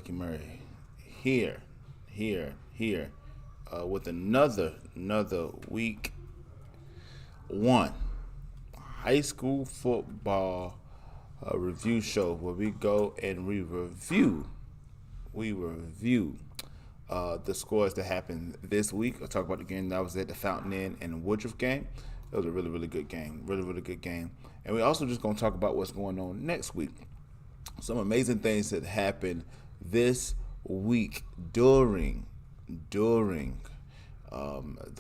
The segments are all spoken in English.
Lucky Murray here, with another week 1 high school football review show where we go and we review the scores that happened this week. I'll talk about the game that was at the Fountain Inn and Woodruff game. It was a really good game, really good game. And we also just going to talk about what's going on next week. Some amazing things that happened this week during the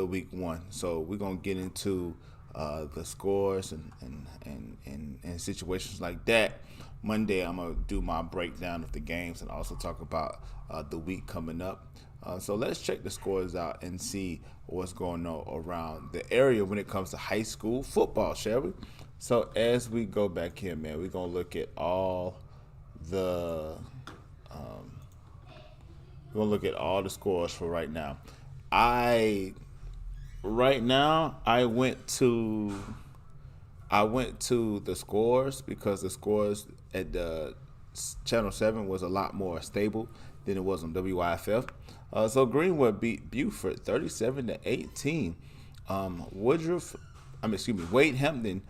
week 1. So we're gonna get into the scores and situations like that. Monday I'm gonna do my breakdown of the games and also talk about the week coming up. So let's check the scores out and see what's going on around the area when it comes to high school football, shall we? So as we go back here, man, we're gonna look at all the scores for right now. I went to the scores because the scores at the Channel 7 was a lot more stable than it was on WYFF. So Greenwood beat Buford 37-18. Wade Hampton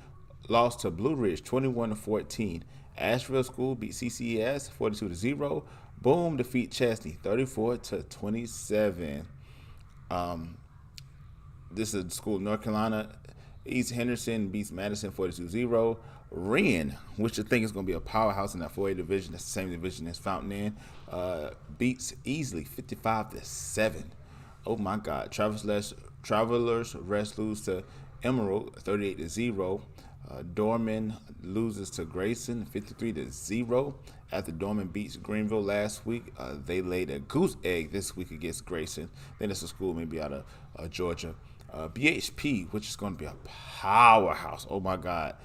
lost to Blue Ridge 21-14. Asheville School beat CCS 42-0. Boom defeat Chesney 34-27. This is the school of North Carolina. East Henderson beats Madison 42-0. Wren, which I think is going to be a powerhouse in that 4A division, that's the same division as Fountain Inn, beats easily 55-7. Oh my God. Travelers Rest lose to Emerald 38-0. Dorman loses to Grayson 53-0. After Dorman beats Greenville last week, they laid a goose egg this week against Grayson. Then it's a school maybe out of Georgia. BHP, which is going to be a powerhouse, oh my God,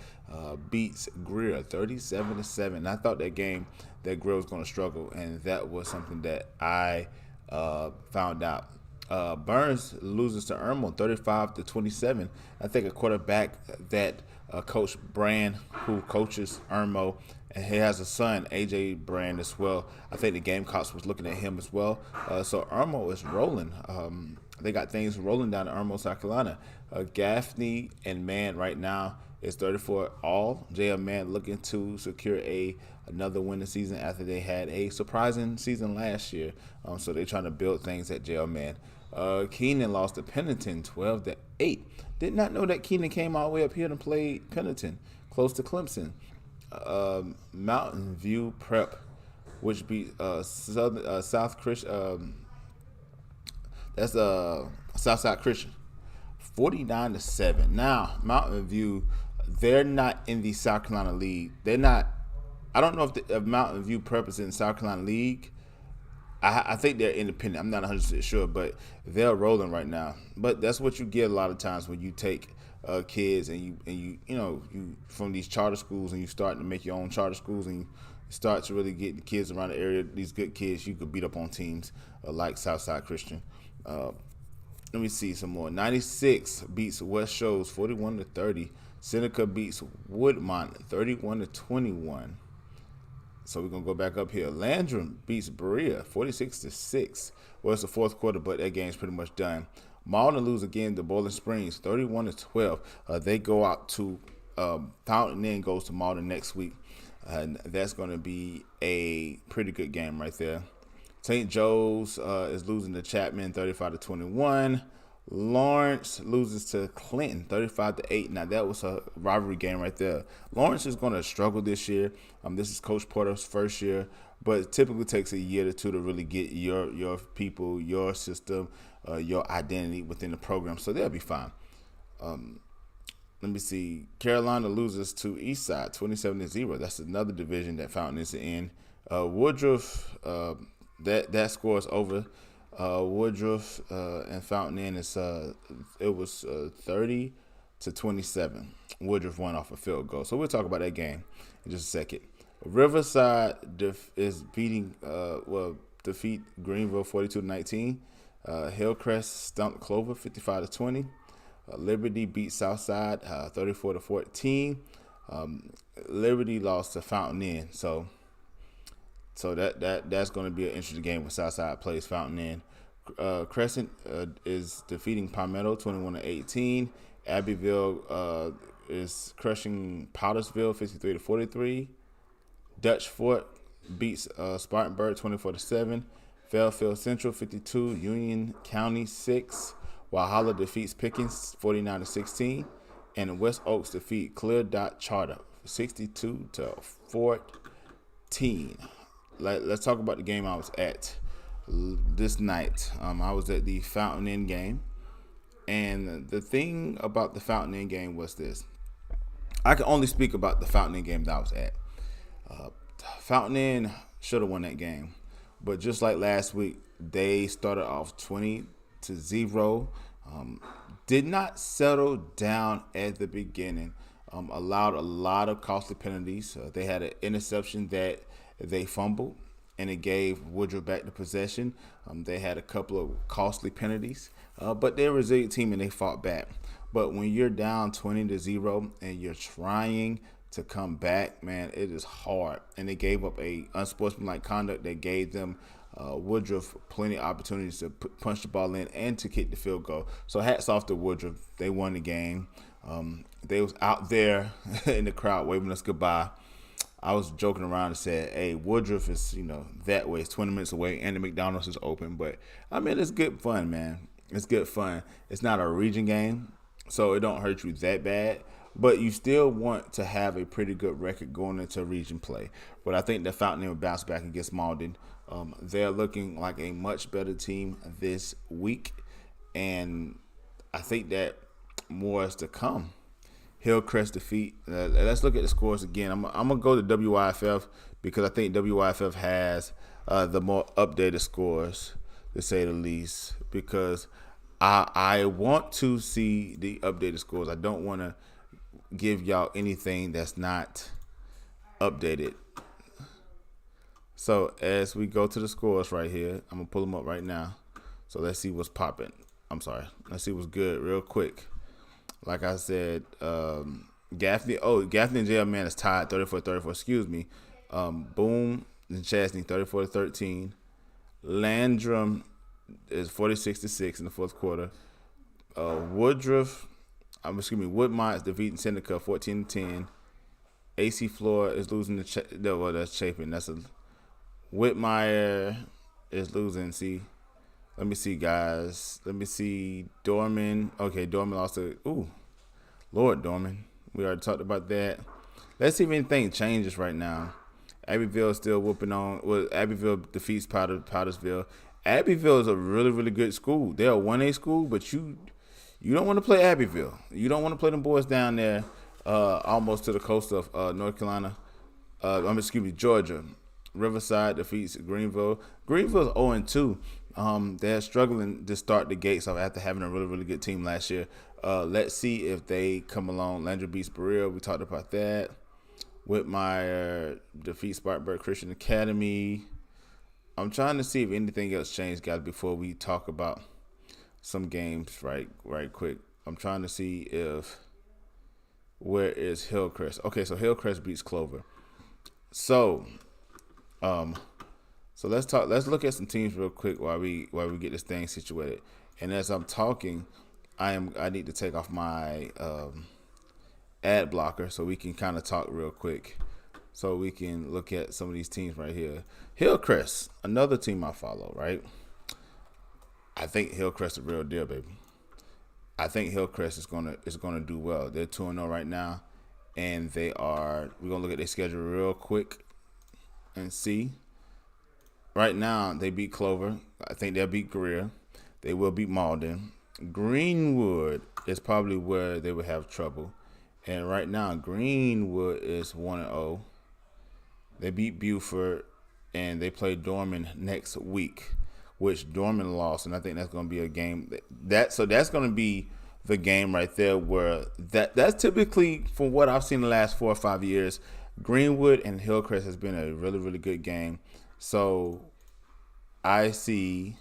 beats Greer 37-7. I thought that Greer was going to struggle, and that was something that I found out. Burns loses to Irmo 35-27. I think a quarterback that Coach Brand, who coaches Irmo, and he has a son, AJ Brand, as well. I think the Gamecocks was looking at him as well. So Irmo is rolling. They got things rolling down in Irmo, South Carolina. Gaffney and Mann right now is 34 all. JL Mann looking to secure another win this season after they had a surprising season last year. So they're trying to build things at JL Mann. Keenan lost to Pennington 12-8. Did not know that Keenan came all the way up here and played Pennington, close to Clemson. Mountain View Prep, which beat South Christian. That's Southside Christian, 49-7. Now Mountain View, they're not in the South Carolina League. They're not. I don't know if Mountain View Prep is in the South Carolina League. I think they're independent. I'm not 100% sure, but they're rolling right now. But that's what you get a lot of times when you take kids and you from these charter schools and you start to make your own charter schools and you start to really get the kids around the area. These good kids you could beat up on teams like Southside Christian. Let me see some more. 96 beats West Shoals 41-30. Seneca beats Woodmont 31-21. So we're going to go back up here. Landrum beats Berea 46-6. Well, it's the fourth quarter, but that game's pretty much done. Malden lose again to Bowling Springs 31-12. They go out to Fountain Inn goes to Malden next week. And that's going to be a pretty good game right there. St. Joe's is losing to Chapman 35-21. Lawrence loses to Clinton 35-8. Now that was a rivalry game right there. Lawrence is going to struggle this year. This is Coach Porter's first year, but it typically takes a year or two to really get your people, your system, your identity within the program. So they'll be fine. Let me see. Carolina loses to Eastside 27-0. That's another division that Fountain is in. Woodruff, that score is over. Woodruff and Fountain Inn it was 30-27. Woodruff won off a field goal. So we'll talk about that game in just a second. Riverside is defeat Greenville 42-19. Hillcrest stumped Clover 55-20. Liberty beat Southside 34-14. Liberty lost to Fountain Inn. So So that's going to be an interesting game with Southside plays Fountain Inn. Crescent is defeating Palmetto 21-18. Abbeville is crushing Powdersville 53-43. Dutch Fort beats Spartanburg 24-7. Fairfield Central 52. Union County 6. Walhalla defeats Pickens 49-16. And West Oaks defeat Clear Dot Charter 62-14. Let's talk about the game I was at this night. I was at the Fountain Inn game, and the thing about the Fountain Inn game was this. I can only speak about the Fountain Inn game that I was at. Fountain Inn should have won that game, but just like last week, they started off 20-0. Did not settle down at the beginning. Allowed a lot of costly penalties. They had an interception that they fumbled, and it gave Woodruff back the possession. They had a couple of costly penalties, but they're a resilient team and they fought back. But when you're down 20-0 and you're trying to come back, man, it is hard. And they gave up a unsportsmanlike conduct that gave them Woodruff plenty of opportunities to punch the ball in and to kick the field goal. So hats off to Woodruff. They won the game. They was out there in the crowd waving us goodbye. I was joking around and said, hey, Woodruff is, that way. It's 20 minutes away and the McDonald's is open. But, I mean, it's good fun, man. It's good fun. It's not a region game, so it don't hurt you that bad. But you still want to have a pretty good record going into region play. But I think the Fountain Inn will bounce back against Malden. They're looking like a much better team this week. And I think that more is to come. Hillcrest defeat. Let's look at the scores again. I'm going to go to WYFF because I think WYFF has the more updated scores, to say the least, because I want to see the updated scores. I don't want to give y'all anything that's not updated. So as we go to the scores right here, I'm going to pull them up right now. So let's see what's popping. Let's see what's good real quick. Like I said, Gaffney and JL is tied 34-34. Excuse me. Boone and Chastney 34-13. Landrum is 46-6 in the fourth quarter. Woodmont is defeating Seneca 14-10. AC Floor is losing that's Chapin. That's Whitmire is losing. See. Let me see, guys. Let me see. Dorman. Okay, Dorman lost to. Lord Dorman. We already talked about that. Let's see if anything changes right now. Abbeville is still whooping on. Well, Abbeville defeats Powdersville. Abbeville is a really, really good school. They're a 1A school, but you don't want to play Abbeville. You don't want to play them boys down there almost to the coast of North Carolina. Georgia. Riverside defeats Greenville. Greenville's 0-2. They're struggling to start the gates off after having a really, really good team last year. Let's see if they come along. Landry beats Berea. We talked about that. Whitmire defeats Spartanburg Christian Academy. I'm trying to see if anything else changed, guys, before we talk about some games right quick. I'm trying to see where is Hillcrest. Okay, so Hillcrest beats Clover. So let's look at some teams real quick while we get this thing situated. And as I'm talking, I need to take off my ad blocker so we can kind of talk real quick. So we can look at some of these teams right here. Hillcrest, another team I follow, right? I think Hillcrest is a real deal, baby. I think Hillcrest is gonna do well. They're 2-0 right now, and we're gonna look at their schedule real quick and see. Right now, they beat Clover. I think they'll beat Greer. They will beat Malden. Greenwood is probably where they would have trouble. And right now, Greenwood is 1-0. They beat Buford, and they play Dorman next week, which Dorman lost. And I think that's going to be a game. So that's going to be the game right there where that's typically, from what I've seen in the last 4 or 5 years, Greenwood and Hillcrest has been a really, really good game. So I see,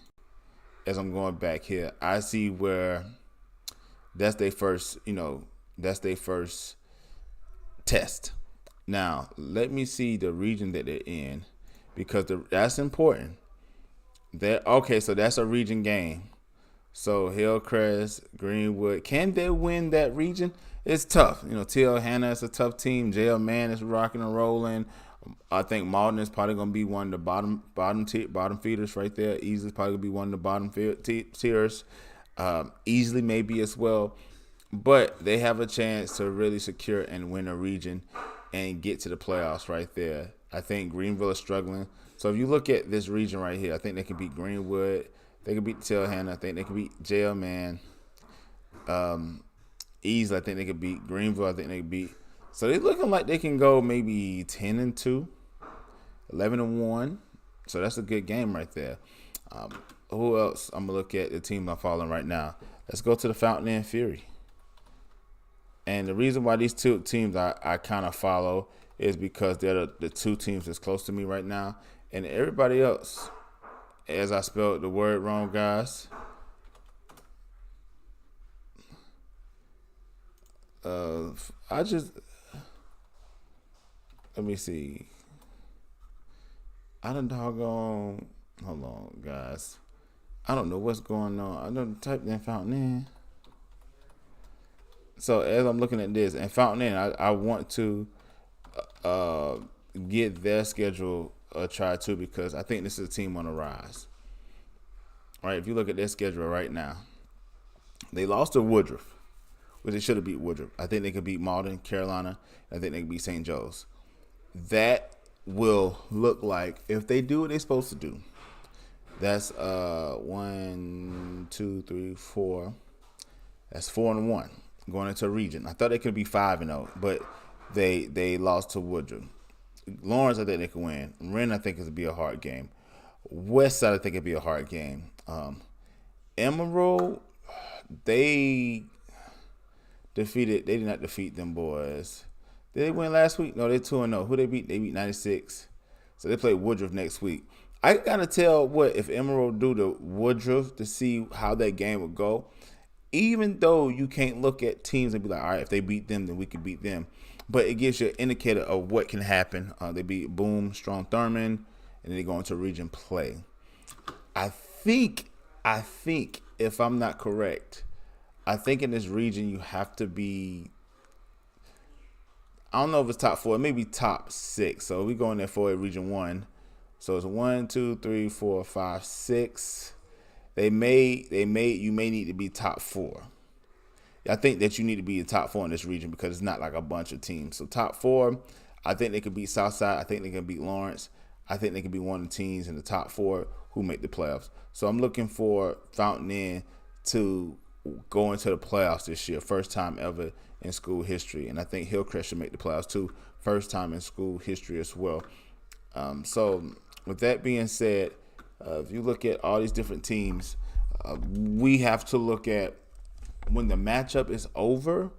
as I'm going back here, I see where that's their first test. Now, let me see the region that they're in, because that's important. So that's a region game. So Hillcrest, Greenwood, can they win that region? It's tough. T.L. Hanna is a tough team. J.L. Mann is rocking and rolling. I think Malden is probably going to be one of the bottom feeders right there. Easily probably going to be one of the bottom tiers. Easily maybe as well. But they have a chance to really secure and win a region and get to the playoffs right there. I think Greenville is struggling. So if you look at this region right here, I think they can beat Greenwood. They can beat Tilhannah. I think they can beat J.L. Mann. Easily, I think they could beat Greenville. I think they could beat. So they're looking like they can go maybe 10-2, 11-1. So that's a good game right there. Who else? I'm gonna look at the team I'm following right now. Let's go to the Fountain Inn Fury. And the reason why these two teams I kind of follow is because they're the two teams that's close to me right now, and everybody else. As I spelled the word wrong, guys. Let me see. I done doggone. Hold on, guys. I don't know what's going on. I done typed in Fountain Inn. So as I'm looking at this, and Fountain Inn, I want to get their schedule try too, because I think this is a team on the rise. All right, if you look at their schedule right now, they lost to Woodruff, which they should have beat Woodruff. I think they could beat Malden, Carolina. I think they could beat St. Joe's. That will look like, if they do what they're supposed to do, that's 1, 2, 3, 4. That's 4-1 going into a region. I thought they could be 5-0, but they lost to Woodruff. Lawrence, I think they could win. Wren, I think it'll be a hard game. Westside, I think it'll be a hard game. Emerald, they did not defeat them boys. Did they win last week? No, they're 2-0. Who they beat? They beat 96. So they play Woodruff next week. I gotta tell if Emerald do the Woodruff to see how that game would go. Even though you can't look at teams and be like, all right, if they beat them, then we could beat them. But it gives you an indicator of what can happen. They beat Boom, Strong Thurman, and then they go into region play. I think, if I'm not correct, I think in this region you have to be, I don't know if it's top 4, it may be top 6. So we go in there for region 1. So it's 1, 2, 3, 4, 5, 6. You may need to be top 4. I think that you need to be in top 4 in this region because it's not like a bunch of teams. So top 4, I think they could beat Southside. I think they can beat Lawrence. I think they can be one of the teams in the top 4 who make the playoffs. So I'm looking for Fountain Inn to go into the playoffs this year, first time ever in school history. And I think Hillcrest should make the playoffs too, first time in school history as well. So with that being said, if you look at all these different teams, we have to look at when the matchup is over,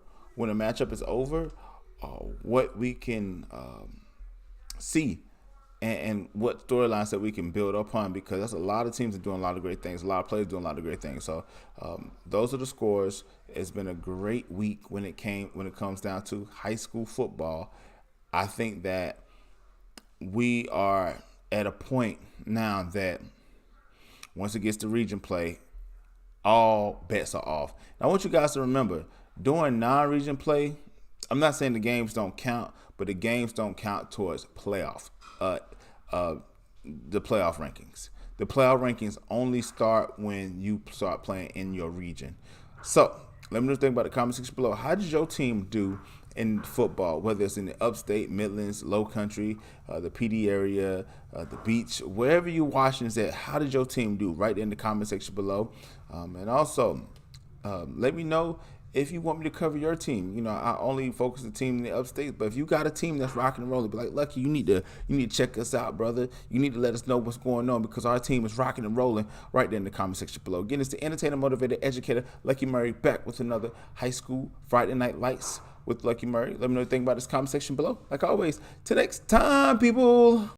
what we can see and what storylines that we can build upon, because that's a lot of teams are doing a lot of great things, a lot of players doing a lot of great things. So those are the scores. It's been a great week when it comes down to high school football. I think that we are at a point now that once it gets to region play, all bets are off. Now, I want you guys to remember, during non-region play, I'm not saying the games don't count, but the games don't count towards playoff, the playoff rankings. The playoff rankings only start when you start playing in your region. So let me know what you think about the comment section below. How did your team do in football, whether it's in the upstate, Midlands, low country, the PD area, the beach, wherever you're watching is at? How did your team do? Right in the comment section below. And also, let me know if you want me to cover your team. I only focus the team in the upstate, but if you got a team that's rocking and rolling, be like, Lucky, you need to check us out, brother. You need to let us know what's going on, because our team is rocking and rolling right there in the comment section below. Again, it's the entertainer, motivator, educator, Lucky Murray, back with another high school Friday Night Lights with Lucky Murray. Let me know what you think about this comment section below. Like always, till next time, people.